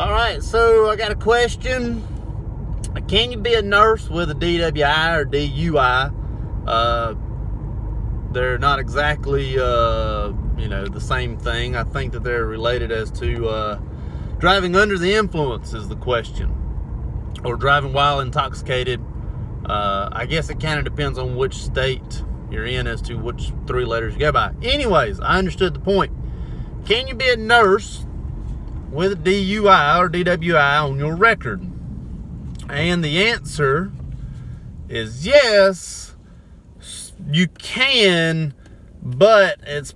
All right, so I got a question. Can you be a nurse with a DWI or DUI? They're not exactly, the same thing. I think that they're related as to driving under the influence is the question, or driving while intoxicated. I guess it kind of depends on which state you're in as to which three letters you go by. Anyways, I understood the point. Can you be a nurse with a DUI or DWI on your record? And the answer is yes, you can, but it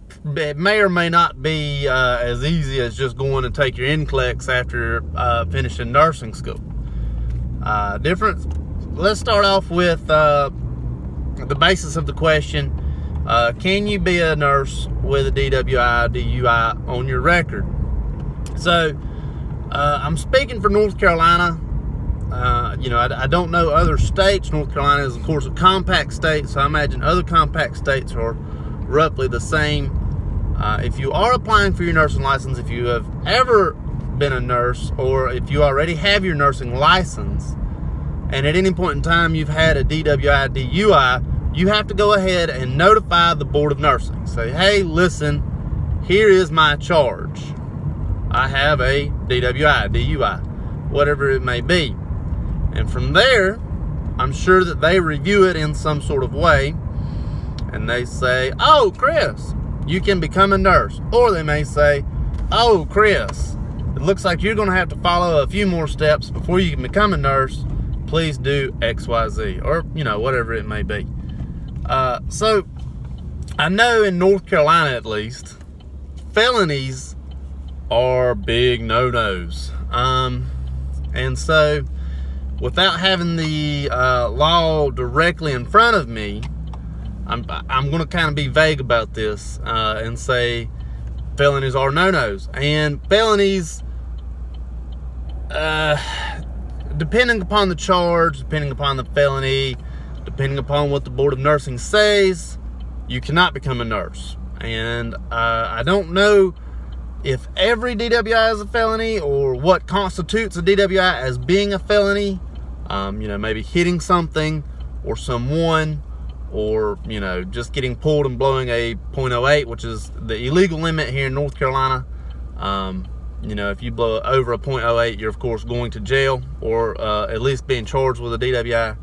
may or may not be as easy as just going to take your NCLEX after finishing nursing school. Let's start off with the basis of the question. Can you be a nurse with a DWI, DUI on your record? So, I'm speaking for North Carolina. I don't know other states. North Carolina is, of course, a compact state, so I imagine other compact states are roughly the same. If you are applying for your nursing license, if you have ever been a nurse, or if you already have your nursing license, and at any point in time you've had a DWI, DUI, you have to go ahead and notify the Board of Nursing. Say, hey, listen, here is my charge. I have a DWI, DUI, whatever it may be. And from there, I'm sure that they review it in some sort of way, and they say, oh, Chris, you can become a nurse. Or they may say, oh, Chris, it looks like you're going to have to follow a few more steps before you can become a nurse. Please do XYZ, or, whatever it may be. So, I know in North Carolina, at least, felonies are big no-nos. And so, without having the law directly in front of me, I'm going to kind of be vague about this and say felonies are no-nos. And felonies, depending upon the charge, depending upon the felony, depending upon what the Board of Nursing says, you cannot become a nurse. And I don't know if every DWI is a felony, or what constitutes a DWI as being a felony. Maybe hitting something or someone, or, just getting pulled and blowing a .08, which is the illegal limit here in North Carolina. If you blow over a .08, you're of course going to jail, or at least being charged with a DWI.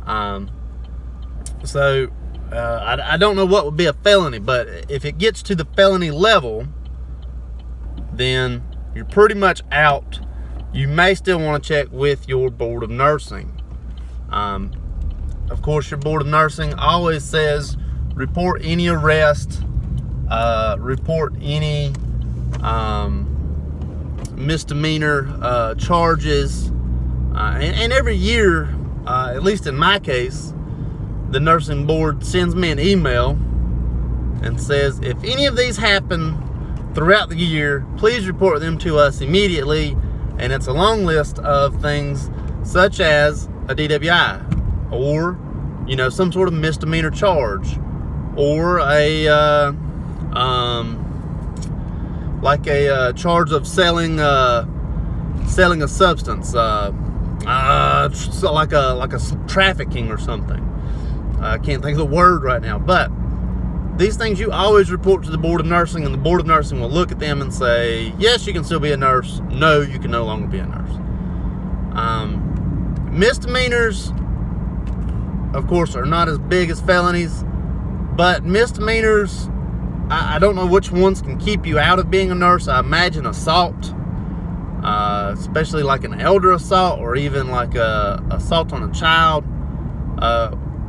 I don't know what would be a felony, but if it gets to the felony level, then you're pretty much out. You may still want to check with your Board of Nursing. Of course, your Board of Nursing always says report any arrest, report any misdemeanor charges, and every year, at least in my case, the nursing board sends me an email and says, if any of these happen throughout the year, please report them to us immediately. And it's a long list of things such as a DWI, or, some sort of misdemeanor charge, or a charge of selling a substance, like a trafficking or something. I can't think of the word right now, but these things you always report to the Board of Nursing, and the Board of Nursing will look at them and say, yes, you can still be a nurse. No, you can no longer be a nurse. Misdemeanors, of course, are not as big as felonies, but misdemeanors, I don't know which ones can keep you out of being a nurse. I imagine assault, especially like an elder assault, or even like a assault on a child,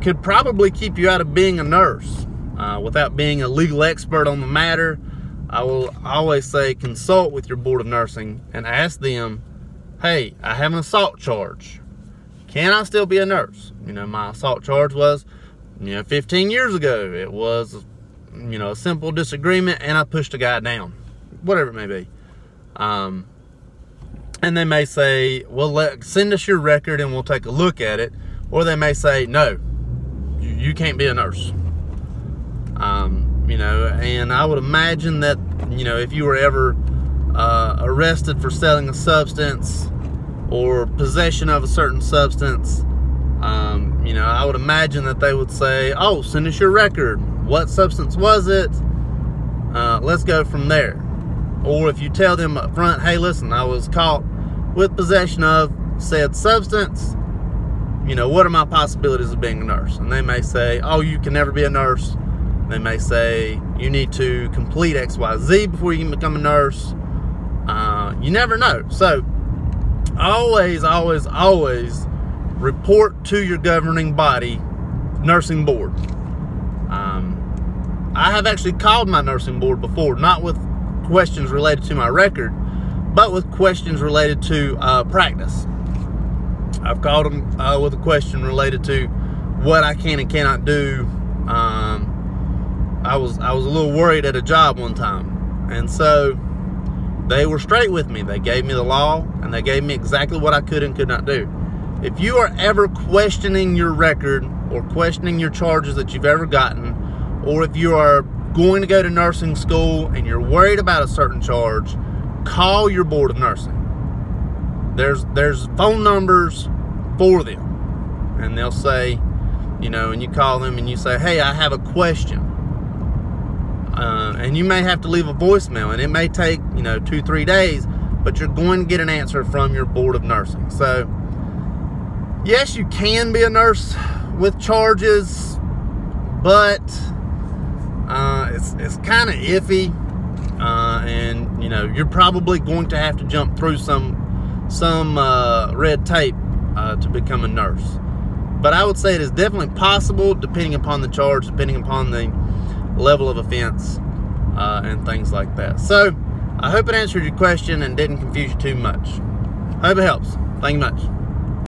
could probably keep you out of being a nurse. Without being a legal expert on the matter, I will always say consult with your Board of Nursing and ask them, hey, I have an assault charge. Can I still be a nurse? My assault charge was, 15 years ago. It was, a simple disagreement and I pushed a guy down. Whatever it may be. And they may say, well, send us your record and we'll take a look at it. Or they may say, no, you can't be a nurse. And I would imagine that, if you were ever arrested for selling a substance or possession of a certain substance, you know, I would imagine that they would say, oh, send us your record. What substance was it? Let's go from there. Or if you tell them up front, hey, listen, I was caught with possession of said substance, you know, what are my possibilities of being a nurse? And they may say, oh, you can never be a nurse. They may say, you need to complete XYZ before you can become a nurse. You never know. So always, always, always report to your governing body, nursing board. I have actually called my nursing board before, not with questions related to my record, but with questions related to practice. I've called them with a question related to what I can and cannot do. I was a little worried at a job one time, and so they were straight with me. They gave me the law, and they gave me exactly what I could and could not do. If you are ever questioning your record or questioning your charges that you've ever gotten, or if you are going to go to nursing school and you're worried about a certain charge, call your board of nursing. There's phone numbers for them, and they'll say, you know, and you call them and you say, hey, I have a question. And you may have to leave a voicemail, and it may take, you know, 2-3 days, but you're going to get an answer from your board of nursing. So yes, you can be a nurse with charges, but it's kind of iffy, and you know, you're probably going to have to jump through some red tape to become a nurse. But I would say it is definitely possible, depending upon the charge, depending upon the level of offense, and things like that. So I hope it answered your question and didn't confuse you too much. I hope it helps. Thank you much.